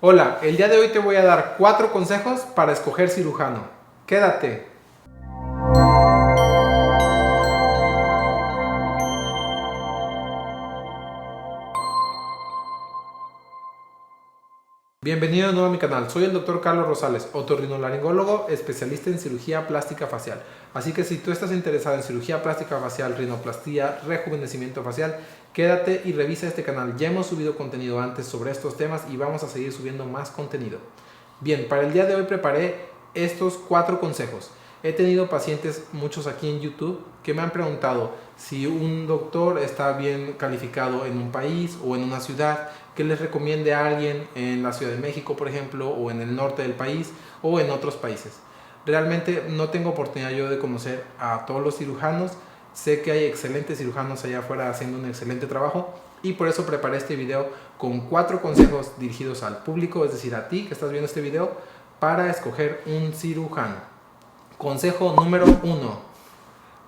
Hola, el día de hoy te voy a dar 4 consejos para escoger cirujano. Quédate. Bienvenido de nuevo a mi canal. Soy el Dr. Carlos Rosales, otorrinolaringólogo, especialista en cirugía plástica facial. Así que si tú estás interesado en cirugía plástica facial, rinoplastia, rejuvenecimiento facial, quédate y revisa este canal. Ya hemos subido contenido antes sobre estos temas y vamos a seguir subiendo más contenido. Bien, para el día de hoy preparé estos 4 consejos. He tenido pacientes, muchos aquí en YouTube, que me han preguntado si un doctor está bien calificado en un país o en una ciudad, que les recomiende a alguien en la Ciudad de México, por ejemplo, o en el norte del país o en otros países. Realmente no tengo oportunidad yo de conocer a todos los cirujanos. Sé que hay excelentes cirujanos allá afuera haciendo un excelente trabajo y por eso preparé este video con 4 consejos dirigidos al público, es decir, a ti que estás viendo este video, para escoger un cirujano. Consejo número 1.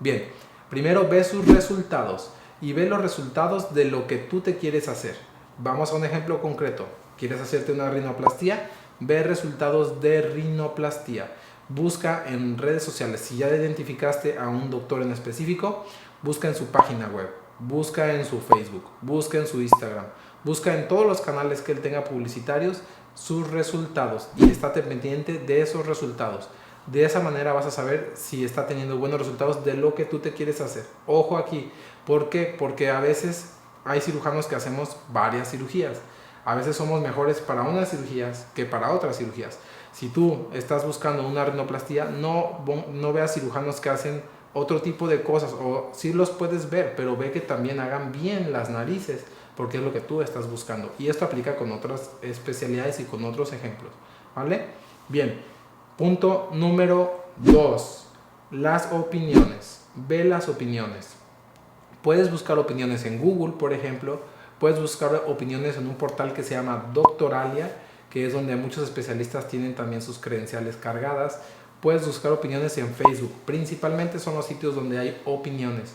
Bien, primero ve sus resultados y ve los resultados de lo que tú te quieres hacer. Vamos a un ejemplo concreto. ¿Quieres hacerte una rinoplastia? Ve resultados de rinoplastia. Busca en redes sociales. Si ya identificaste a un doctor en específico, busca en su página web, busca en su Facebook, busca en su Instagram, busca en todos los canales que él tenga publicitarios sus resultados y estate pendiente de esos resultados. De esa manera vas a saber si está teniendo buenos resultados de lo que tú te quieres hacer. Ojo aquí, ¿por qué? Porque a veces hay cirujanos que hacemos varias cirugías. A veces somos mejores para unas cirugías que para otras cirugías. Si tú estás buscando una rinoplastia, no veas cirujanos que hacen otro tipo de cosas, o sí los puedes ver, pero ve que también hagan bien las narices, porque es lo que tú estás buscando. Y esto aplica con otras especialidades y con otros ejemplos, ¿vale? Bien, punto número 2. Las opiniones. Ve las opiniones. Puedes buscar opiniones en Google, por ejemplo. Puedes buscar opiniones en un portal que se llama Doctoralia, que es donde muchos especialistas tienen también sus credenciales cargadas. Puedes buscar opiniones en Facebook. Principalmente son los sitios donde hay opiniones.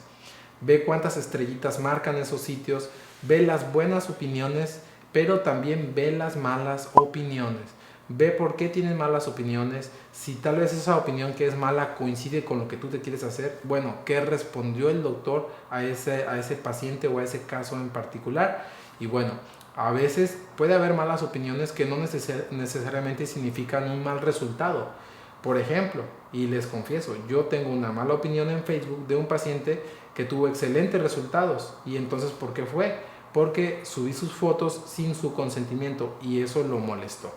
Ve cuántas estrellitas marcan esos sitios. Ve las buenas opiniones, pero también ve las malas opiniones. Ve por qué tienen malas opiniones. Si tal vez esa opinión que es mala coincide con lo que tú te quieres hacer, bueno, ¿qué respondió el doctor a ese paciente o a ese caso en particular? Y bueno, a veces puede haber malas opiniones que no necesariamente significan un mal resultado. Por ejemplo, y les confieso, yo tengo una mala opinión en Facebook de un paciente que tuvo excelentes resultados. ¿Y entonces por qué fue? Porque subí sus fotos sin su consentimiento y eso lo molestó.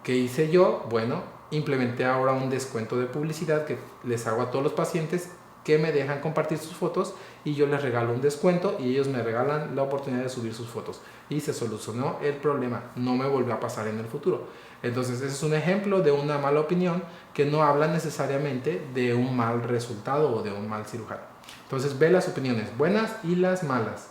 ¿Qué hice yo? Bueno, implementé ahora un descuento de publicidad que les hago a todos los pacientes que me dejan compartir sus fotos y yo les regalo un descuento y ellos me regalan la oportunidad de subir sus fotos. Y se solucionó el problema, no me volvió a pasar en el futuro. Entonces ese es un ejemplo de una mala opinión que no habla necesariamente de un mal resultado o de un mal cirujano. Entonces ve las opiniones buenas y las malas.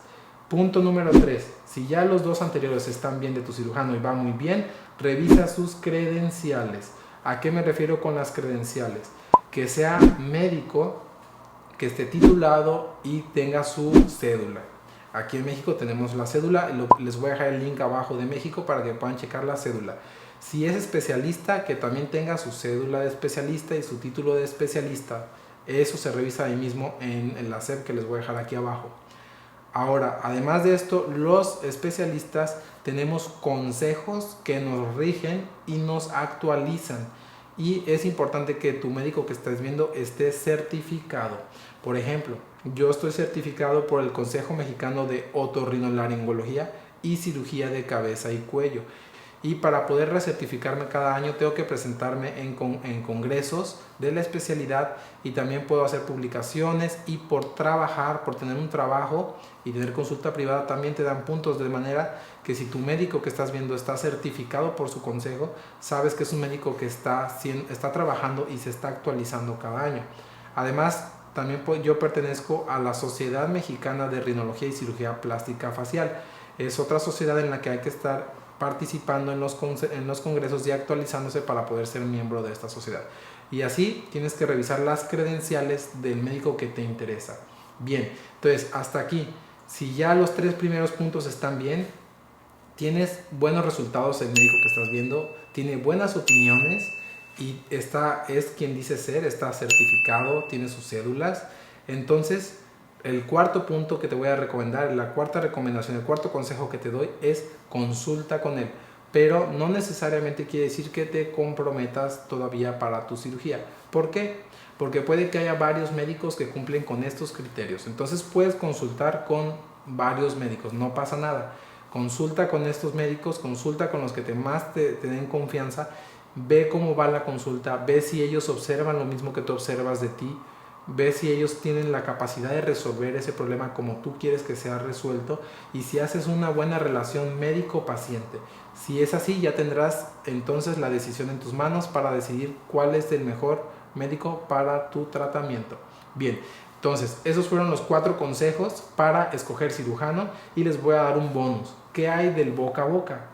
Punto número 3. Si ya los 2 anteriores están bien de tu cirujano y va muy bien, revisa sus credenciales. ¿A qué me refiero con las credenciales? Que sea médico, que esté titulado y tenga su cédula. Aquí en México tenemos la cédula, les voy a dejar el link abajo de México para que puedan checar la cédula. Si es especialista, que también tenga su cédula de especialista y su título de especialista. Eso se revisa ahí mismo en la SEP que les voy a dejar aquí abajo. Ahora, además de esto, los especialistas tenemos consejos que nos rigen y nos actualizan. Y es importante que tu médico que estés viendo esté certificado. Por ejemplo, yo estoy certificado por el Consejo Mexicano de Otorrinolaringología y Cirugía de Cabeza y Cuello. Y para poder recertificarme cada año tengo que presentarme en congresos de la especialidad y también puedo hacer publicaciones, y por trabajar, por tener un trabajo y tener consulta privada también te dan puntos, de manera que si tu médico que estás viendo está certificado por su consejo, sabes que es un médico que está trabajando y se está actualizando cada año. Además, también yo pertenezco a la Sociedad Mexicana de Rinología y Cirugía Plástica Facial. Es otra sociedad en la que hay que estar participando en los congresos y actualizándose para poder ser miembro de esta sociedad. Y así tienes que revisar las credenciales del médico que te interesa. Bien, entonces hasta aquí. Si ya los 3 primeros puntos están bien, tienes buenos resultados el médico que estás viendo, tiene buenas opiniones y es quien dice ser, está certificado, tiene sus cédulas. Entonces, el cuarto punto que te voy a recomendar, la cuarta recomendación, el cuarto consejo que te doy es consulta con él. Pero no necesariamente quiere decir que te comprometas todavía para tu cirugía. ¿Por qué? Porque puede que haya varios médicos que cumplen con estos criterios. Entonces puedes consultar con varios médicos, no pasa nada. Consulta con estos médicos, consulta con los que más te den confianza, ve cómo va la consulta, ve si ellos observan lo mismo que tú observas de ti, ve si ellos tienen la capacidad de resolver ese problema como tú quieres que sea resuelto y si haces una buena relación médico-paciente. Si es así, ya tendrás entonces la decisión en tus manos para decidir cuál es el mejor médico para tu tratamiento. Bien, entonces esos fueron los 4 consejos para escoger cirujano y les voy a dar un bonus. ¿Qué hay del boca a boca?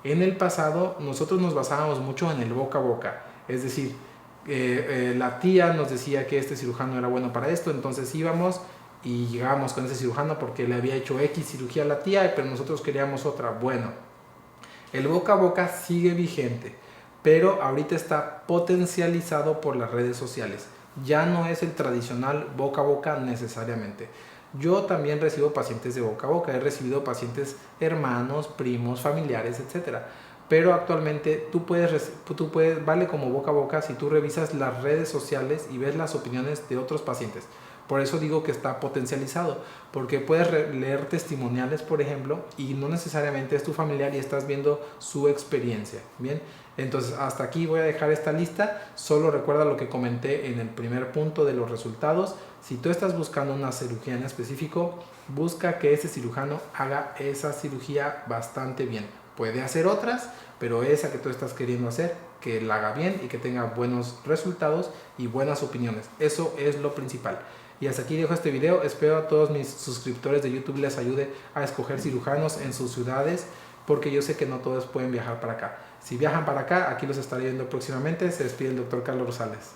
En el pasado nosotros nos basábamos mucho en el boca a boca, es decir, la tía nos decía que este cirujano era bueno para esto, entonces íbamos y llegábamos con ese cirujano porque le había hecho X cirugía a la tía, pero nosotros queríamos otra. Bueno, el boca a boca sigue vigente, pero ahorita está potencializado por las redes sociales. Ya no es el tradicional boca a boca necesariamente. Yo también recibo pacientes de boca a boca, he recibido pacientes hermanos, primos, familiares, etcétera. Pero actualmente vale como boca a boca si tú revisas las redes sociales y ves las opiniones de otros pacientes. Por eso digo que está potencializado, porque puedes leer testimoniales, por ejemplo, y no necesariamente es tu familiar y estás viendo su experiencia. Bien, entonces hasta aquí voy a dejar esta lista. Solo recuerda lo que comenté en el primer punto de los resultados. Si tú estás buscando una cirugía en específico, busca que ese cirujano haga esa cirugía bastante bien. Puede hacer otras, pero esa que tú estás queriendo hacer, que la haga bien y que tenga buenos resultados y buenas opiniones. Eso es lo principal. Y hasta aquí dejo este video. Espero a todos mis suscriptores de YouTube les ayude a escoger cirujanos en sus ciudades, porque yo sé que no todos pueden viajar para acá. Si viajan para acá, aquí los estaré viendo próximamente. Se despide el Dr. Carlos Rosales.